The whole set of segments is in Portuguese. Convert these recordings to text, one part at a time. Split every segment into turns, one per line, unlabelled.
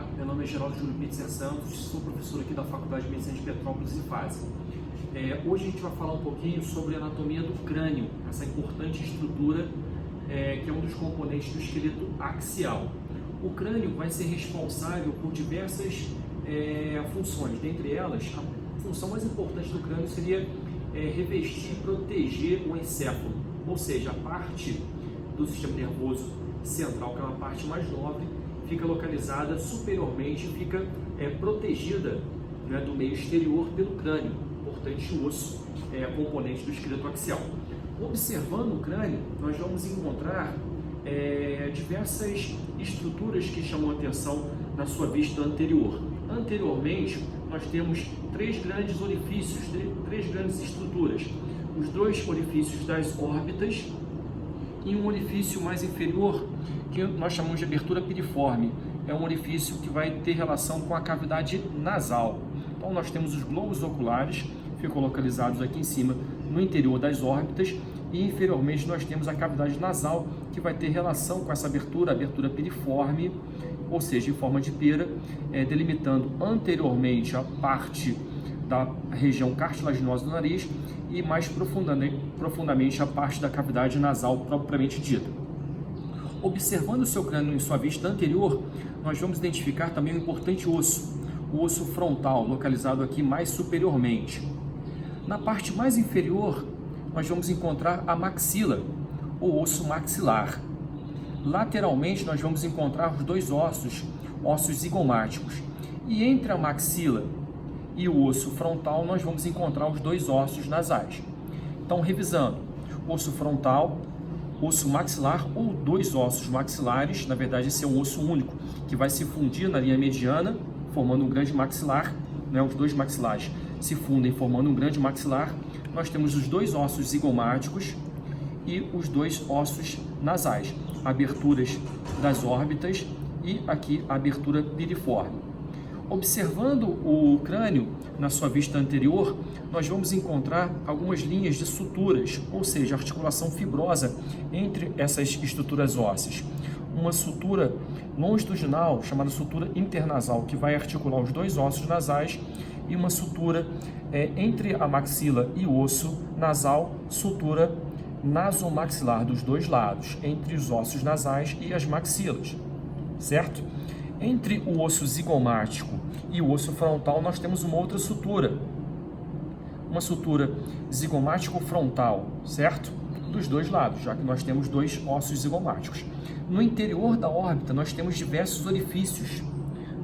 Olá, meu nome é Geraldo Júlio Pitzer Santos, sou professor aqui da Faculdade de Medicina de Petrópolis e FASE. Hoje a gente vai falar um pouquinho sobre a anatomia do crânio, essa importante estrutura que é um dos componentes do esqueleto axial. O crânio vai ser responsável por diversas funções, dentre elas, a função mais importante do crânio seria revestir e proteger o encéfalo, ou seja, a parte do sistema nervoso central, que é uma parte mais nobre, fica localizada superiormente, fica protegida, né, do meio exterior pelo crânio, importante osso, componente do esqueleto axial. Observando o crânio, nós vamos encontrar diversas estruturas que chamam a atenção na sua vista anterior. Anteriormente, nós temos três grandes orifícios, três grandes estruturas. Os dois orifícios das órbitas e um orifício mais inferior que nós chamamos de abertura piriforme. É um orifício que vai ter relação com a cavidade nasal. Então nós temos os globos oculares, ficam localizados aqui em cima no interior das órbitas, e inferiormente nós temos a cavidade nasal, que vai ter relação com essa abertura piriforme, ou seja, em forma de pera, delimitando anteriormente a parte da região cartilaginosa do nariz e mais profundamente a parte da cavidade nasal propriamente dita. Observando o seu crânio em sua vista anterior, nós vamos identificar também um importante osso, o osso frontal, localizado aqui mais superiormente. Na parte mais inferior, nós vamos encontrar a maxila, ou osso maxilar. Lateralmente, nós vamos encontrar os dois ossos zigomáticos. E entre a maxila e o osso frontal, nós vamos encontrar os dois ossos nasais. Então, revisando, osso frontal, osso maxilar ou dois ossos maxilares, na verdade esse é um osso único, que vai se fundir na linha mediana, formando um grande maxilar, né? Os dois maxilares se fundem formando um grande maxilar. Nós temos os dois ossos zigomáticos e os dois ossos nasais, aberturas das órbitas e aqui a abertura piriforme. Observando o crânio na sua vista anterior, nós vamos encontrar algumas linhas de suturas, ou seja, articulação fibrosa entre essas estruturas ósseas. Uma sutura longitudinal, chamada sutura internasal, que vai articular os dois ossos nasais, e uma sutura entre a maxila e o osso nasal, sutura nasomaxilar dos dois lados, entre os ossos nasais e as maxilas, certo? Entre o osso zigomático e o osso frontal, nós temos uma outra sutura, uma sutura zigomático-frontal, certo? Dos dois lados, já que nós temos dois ossos zigomáticos. No interior da órbita, nós temos diversos orifícios.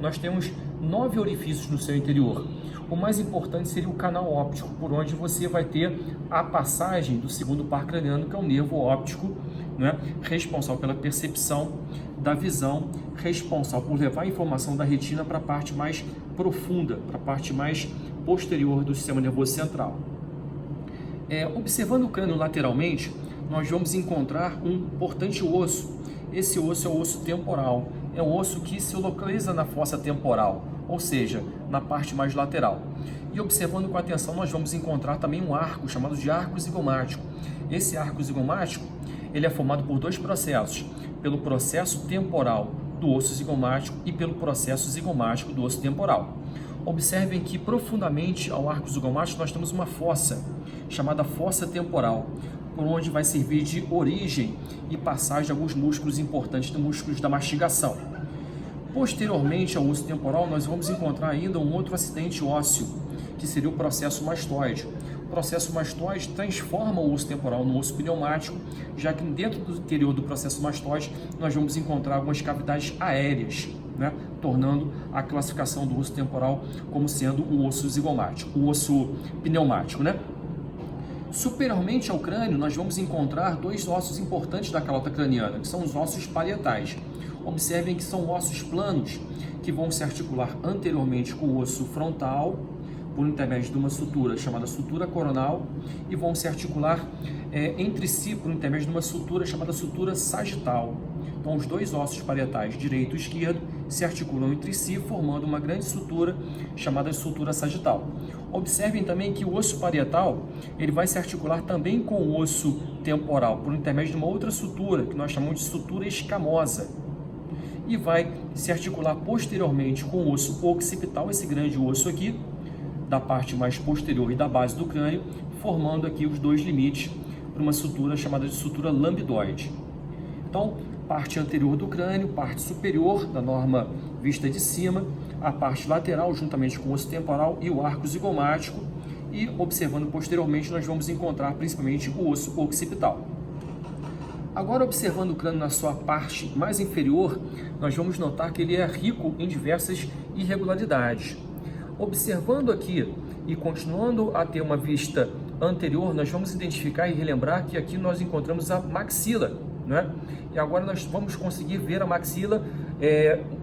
Nós temos 9 orifícios no seu interior. O mais importante seria o canal óptico, por onde você vai ter a passagem do segundo par craniano, que é o nervo óptico, né, responsável pela percepção da visão, responsável por levar a informação da retina para a parte mais profunda, para a parte mais posterior do sistema nervoso central. Observando o crânio lateralmente, nós vamos encontrar um importante osso. Esse osso é o osso temporal, é o osso que se localiza na fossa temporal, ou seja, na parte mais lateral. E observando com atenção, nós vamos encontrar também um arco, chamado de arco zigomático. Esse arco zigomático, ele é formado por dois processos, pelo processo temporal do osso zigomático e pelo processo zigomático do osso temporal. Observem que profundamente ao arco zigomático nós temos uma fossa, chamada fossa temporal, por onde vai servir de origem e passagem de alguns músculos importantes, dos músculos da mastigação. Posteriormente ao osso temporal, nós vamos encontrar ainda um outro acidente ósseo, que seria o processo mastoide. O processo mastoide transforma o osso temporal no osso pneumático, já que dentro do interior do processo mastoide nós vamos encontrar algumas cavidades aéreas, né, tornando a classificação do osso temporal como sendo o osso zigomático, o osso pneumático, né? Superiormente ao crânio, nós vamos encontrar dois ossos importantes da calota craniana, que são os ossos parietais. Observem que são ossos planos que vão se articular anteriormente com o osso frontal, por intermédio de uma sutura chamada sutura coronal, e vão se articular entre si por intermédio de uma sutura chamada sutura sagital. Então, os dois ossos parietais, direito e esquerdo, se articulam entre si, formando uma grande sutura chamada sutura sagital. Observem também que o osso parietal ele vai se articular também com o osso temporal, por intermédio de uma outra sutura, que nós chamamos de sutura escamosa. e vai se articular posteriormente com o osso occipital, esse grande osso aqui, da parte mais posterior e da base do crânio, formando aqui os dois limites para uma sutura chamada de sutura lambidoide. Então, parte anterior do crânio, parte superior da norma vista de cima, a parte lateral juntamente com o osso temporal e o arco zigomático, e observando posteriormente nós vamos encontrar principalmente o osso occipital. Agora, observando o crânio na sua parte mais inferior, nós vamos notar que ele é rico em diversas irregularidades. Observando aqui e continuando a ter uma vista anterior, nós vamos identificar e relembrar que aqui nós encontramos a maxila, né? E agora nós vamos conseguir ver a maxila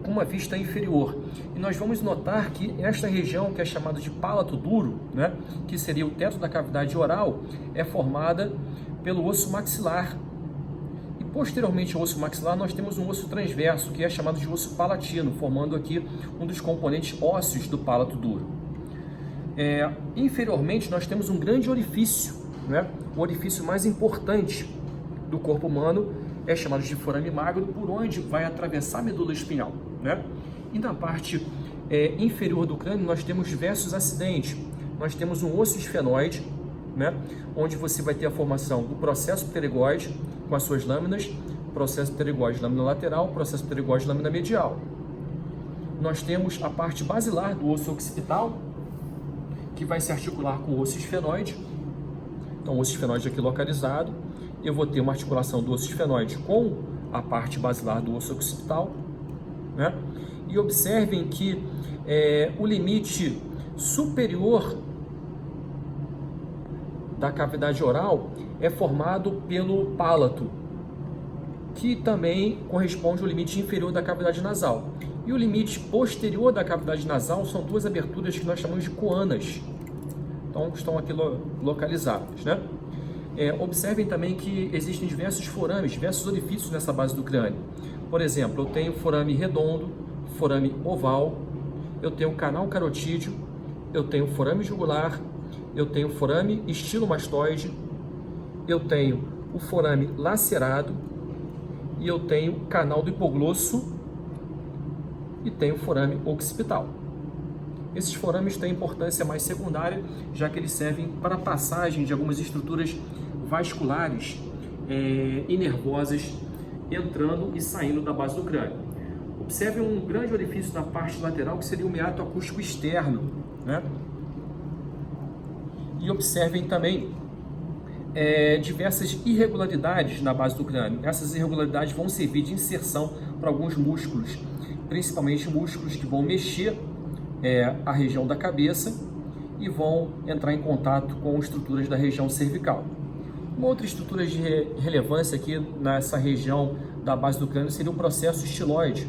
com uma vista inferior. E nós vamos notar que esta região, que é chamada de palato duro, né? Que seria o teto da cavidade oral, é formada pelo osso maxilar. Posteriormente ao osso maxilar, nós temos um osso transverso, que é chamado de osso palatino, formando aqui um dos componentes ósseos do palato duro. Inferiormente, nós temos um grande orifício, né? O orifício mais importante do corpo humano é chamado de forame magro, por onde vai atravessar a medula espinhal, né? E na parte inferior do crânio, nós temos diversos acidentes. Nós temos um osso esfenoide, né? Onde você vai ter a formação do processo pteregoide com as suas lâminas, processo pteregoide lâmina lateral, processo pteregoide lâmina medial. Nós temos a parte basilar do osso occipital, que vai se articular com o osso esfenoide. Então, o osso esfenoide aqui localizado, eu vou ter uma articulação do osso esfenoide com a parte basilar do osso occipital, né? E observem que o limite superior da cavidade oral é formado pelo pálato, que também corresponde ao limite inferior da cavidade nasal. E o limite posterior da cavidade nasal são duas aberturas que nós chamamos de coanas. Então, estão aqui localizadas, né? Observem também que existem diversos forames, diversos orifícios nessa base do crânio. Por exemplo, eu tenho forame redondo, forame oval, eu tenho canal carotídeo, eu tenho forame jugular, eu tenho forame estilomastoide, eu tenho o forame lacerado e eu tenho canal do hipoglosso e tenho forame occipital. Esses forames têm importância mais secundária, já que eles servem para a passagem de algumas estruturas vasculares e nervosas entrando e saindo da base do crânio. Observe um grande orifício na parte lateral, que seria o meato acústico externo, né? E observem também diversas irregularidades na base do crânio. Essas irregularidades vão servir de inserção para alguns músculos, principalmente músculos que vão mexer a região da cabeça e vão entrar em contato com estruturas da região cervical. Uma outra estrutura de relevância aqui nessa região da base do crânio seria o processo estiloide.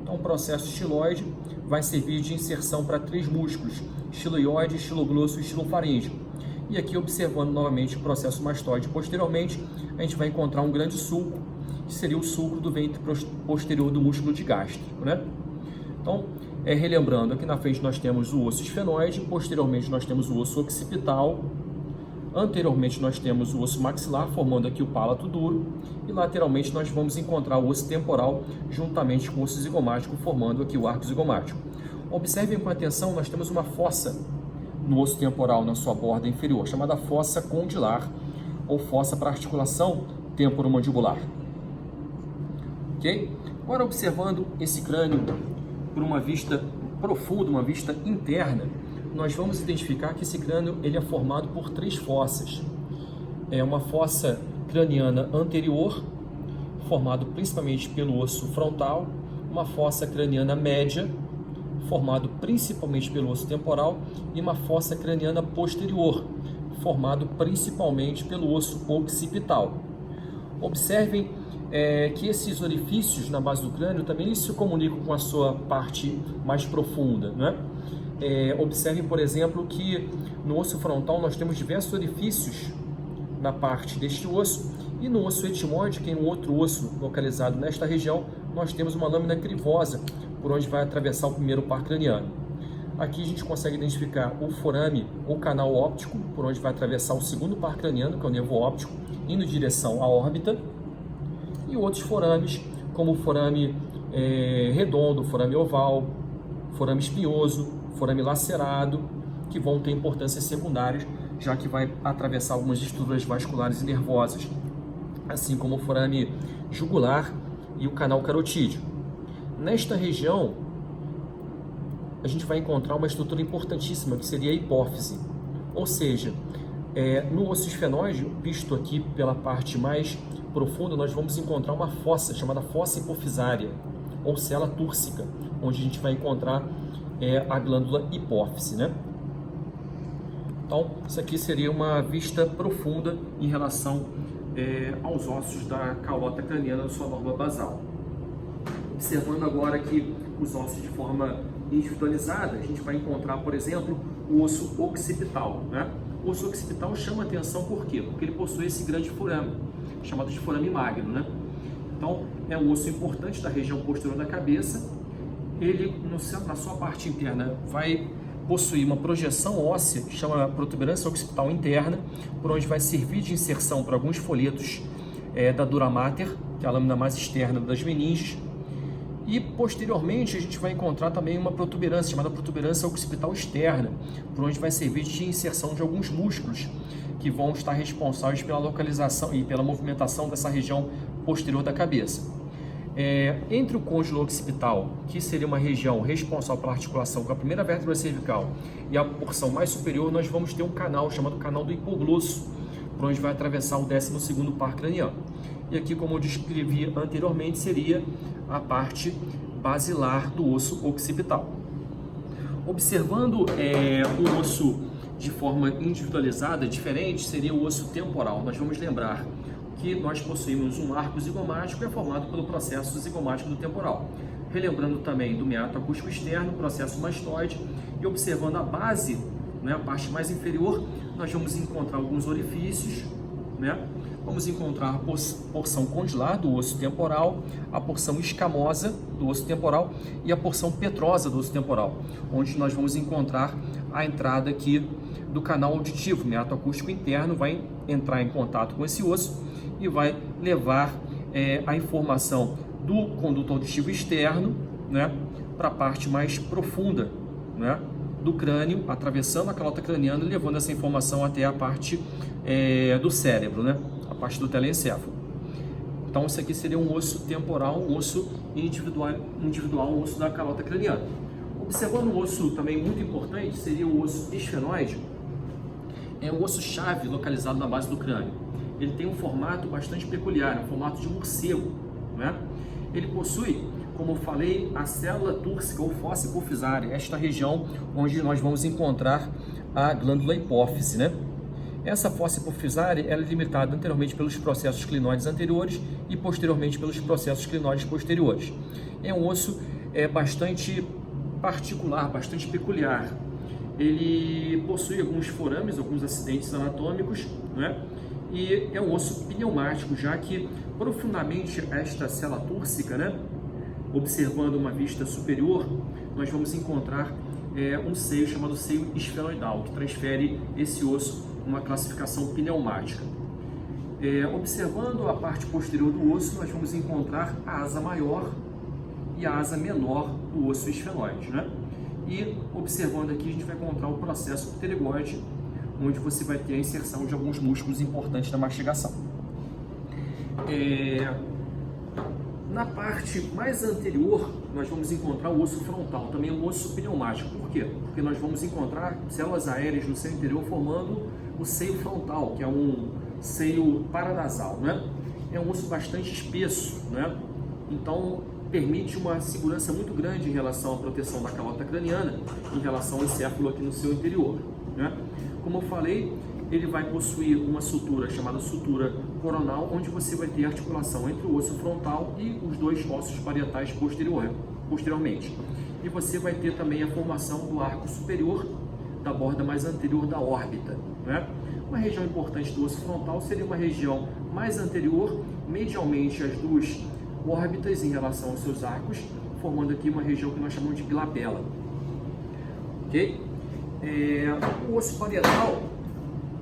Então, o processo estiloide vai servir de inserção para três músculos: estiloide, estiloglosso e estilofaríngeo. E aqui, observando novamente o processo mastoide posteriormente, a gente vai encontrar um grande sulco, que seria o sulco do ventre posterior do músculo digástrico, né? Então, relembrando, aqui na frente nós temos o osso esfenoide, posteriormente nós temos o osso occipital, anteriormente nós temos o osso maxilar, formando aqui o palato duro, e lateralmente nós vamos encontrar o osso temporal, juntamente com o osso zigomático, formando aqui o arco zigomático. Observem com atenção, nós temos uma fossa no osso temporal na sua borda inferior, chamada fossa condilar, ou fossa para articulação temporomandibular. Ok? Agora, observando esse crânio por uma vista profunda, uma vista interna, nós vamos identificar que esse crânio ele é formado por três fossas. É uma fossa craniana anterior, formado principalmente pelo osso frontal, uma fossa craniana média, formado principalmente pelo osso temporal, e uma fossa craniana posterior, formado principalmente pelo osso occipital. Observem que esses orifícios na base do crânio também se comunicam com a sua parte mais profunda, né? Observem, por exemplo, que no osso frontal nós temos diversos orifícios na parte deste osso, e no osso etimoide, que é um outro osso localizado nesta região, nós temos uma lâmina crivosa, por onde vai atravessar o primeiro par craniano. Aqui a gente consegue identificar o forame ou canal óptico, por onde vai atravessar o segundo par craniano, que é o nervo óptico, indo em direção à órbita, e outros forames, como forame redondo, forame oval, forame espinhoso, forame lacerado, que vão ter importâncias secundárias, já que vai atravessar algumas estruturas vasculares e nervosas, assim como o forame jugular e o canal carotídeo. Nesta região, a gente vai encontrar uma estrutura importantíssima, que seria a hipófise, ou seja, no osso esfenóide, visto aqui pela parte mais profunda, nós vamos encontrar uma fossa, chamada fossa hipofisária, ou cela túrcica, onde a gente vai encontrar a glândula hipófise, né? Então, isso aqui seria uma vista profunda em relação aos ossos da calota craniana da sua borda basal. Observando agora aqui os ossos de forma individualizada, a gente vai encontrar, por exemplo, o osso occipital, né? O osso occipital chama atenção por quê? Porque ele possui esse grande forame, chamado de forame magno, né? Então, é um osso importante da região posterior da cabeça. Ele, na sua parte interna, vai possuir uma projeção óssea, que chama protuberância occipital interna, por onde vai servir de inserção para alguns folhetos da dura mater, que é a lâmina mais externa das meninges. E, posteriormente, a gente vai encontrar também uma protuberância, chamada protuberância occipital externa, por onde vai servir de inserção de alguns músculos, que vão estar responsáveis pela localização e pela movimentação dessa região posterior da cabeça. Entre o côndilo occipital, que seria uma região responsável pela articulação com a primeira vértebra cervical, e a porção mais superior, nós vamos ter um canal chamado canal do hipoglosso, por onde vai atravessar o 12º par craniano. E aqui, como eu descrevi anteriormente, seria a parte basilar do osso occipital. Observando o osso de forma individualizada, diferente, seria o osso temporal. Nós vamos lembrar que nós possuímos um arco zigomático, que é formado pelo processo zigomático do temporal. Relembrando também do meato acústico externo, processo mastoide, e observando a base, né, a parte mais inferior, nós vamos encontrar alguns orifícios, né? Vamos encontrar a porção condilar do osso temporal, a porção escamosa do osso temporal e a porção petrosa do osso temporal, onde nós vamos encontrar a entrada aqui do canal auditivo. O meato acústico interno vai entrar em contato com esse osso e vai levar a informação do conduto auditivo externo, né, para a parte mais profunda, né, do crânio, atravessando a calota craniana e levando essa informação até a parte do cérebro, né, a parte do telencéfalo. Então, esse aqui seria um osso temporal, um osso individual, um osso da calota craniana. Observando um osso também muito importante, seria o osso esfenóide. É um osso-chave localizado na base do crânio. Ele tem um formato bastante peculiar, um formato de morcego, né? Ele possui, como eu falei, a célula túrcica ou fossa hipofisária, esta região onde nós vamos encontrar a glândula hipófise, né? Essa fossa hipofisária ela é limitada anteriormente pelos processos clinoides anteriores e posteriormente pelos processos clinoides posteriores. É um osso bastante particular, bastante peculiar. Ele possui alguns forames, alguns acidentes anatômicos, né? E é um osso pneumático, já que profundamente esta célula túrcica, né, observando uma vista superior, nós vamos encontrar um seio chamado seio esfenoidal, que transfere esse osso uma classificação pneumática. Observando a parte posterior do osso, nós vamos encontrar a asa maior e a asa menor do osso esfenoide, né? E observando aqui, a gente vai encontrar o processo pterygoide, onde você vai ter a inserção de alguns músculos importantes da mastigação. Na parte mais anterior, nós vamos encontrar o osso frontal, também um osso pneumático. Por quê? Porque nós vamos encontrar células aéreas no seu interior formando o seio frontal, que é um seio paranasal, né? É um osso bastante espesso, né? Então, permite uma segurança muito grande em relação à proteção da calota craniana, em relação ao encéfalo aqui no seu interior, né? Como eu falei, ele vai possuir uma sutura chamada sutura coronal, onde você vai ter articulação entre o osso frontal e os dois ossos parietais posteriormente. E você vai ter também a formação do arco superior da borda mais anterior da órbita, né? Uma região importante do osso frontal seria uma região mais anterior, medialmente as duas órbitas em relação aos seus arcos, formando aqui uma região que nós chamamos de glabela. Ok? O osso parietal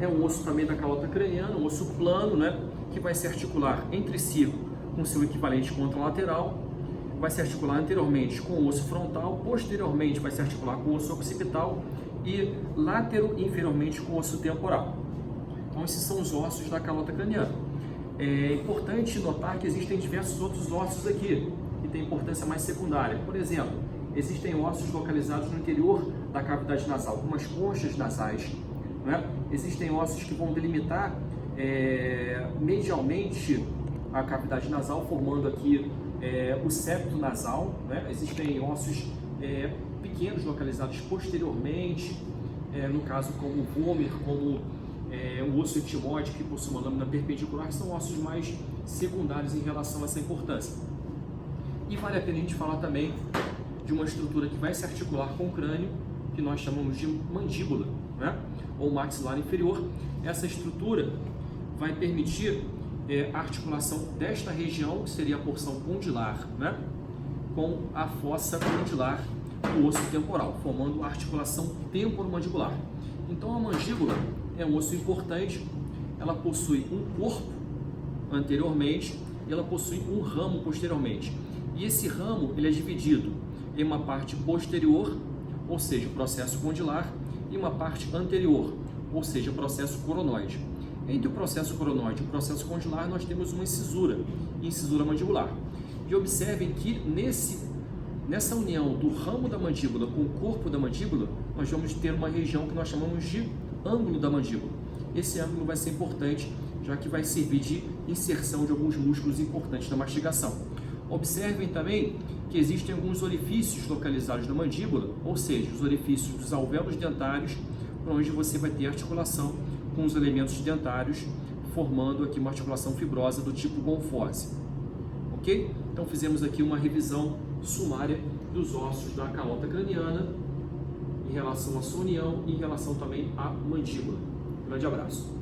é um osso também da calota craniana, um osso plano, né, que vai se articular entre si com seu equivalente contralateral, vai se articular anteriormente com o osso frontal, posteriormente vai se articular com o osso occipital e latero-inferiormente com o osso temporal. Então esses são os ossos da calota craniana. É importante notar que existem diversos outros ossos aqui, que têm importância mais secundária. Por exemplo, existem ossos localizados no interior da cavidade nasal, como as conchas nasais, né? Existem ossos que vão delimitar medialmente a cavidade nasal, formando aqui o septo nasal, né? Existem ossos pequenos localizados posteriormente, no caso como o vômer, como o osso etimóide, que possui uma lâmina perpendicular, que são ossos mais secundários em relação a essa importância. E vale a pena a gente falar também de uma estrutura que vai se articular com o crânio, que nós chamamos de mandíbula, né? Ou maxilar inferior. Essa estrutura vai permitir a articulação desta região, que seria a porção condilar, né? Com a fossa condilar do osso temporal, formando a articulação temporomandibular. Então a mandíbula é um osso importante, ela possui um corpo anteriormente e ela possui um ramo posteriormente. E esse ramo ele é dividido em uma parte posterior, ou seja, o processo condilar, e uma parte anterior, ou seja, o processo coronoide. Entre o processo coronoide e o processo condilar nós temos uma incisura mandibular. E observem que nessa união do ramo da mandíbula com o corpo da mandíbula, nós vamos ter uma região que nós chamamos de ângulo da mandíbula. Esse ângulo vai ser importante, já que vai servir de inserção de alguns músculos importantes da mastigação. Observem também que existem alguns orifícios localizados na mandíbula, ou seja, os orifícios dos alvéolos dentários, onde você vai ter articulação com os elementos dentários, formando aqui uma articulação fibrosa do tipo gonfose. Ok? Então fizemos aqui uma revisão sumária dos ossos da calota craniana em relação à sua união e em relação também à mandíbula. Grande abraço.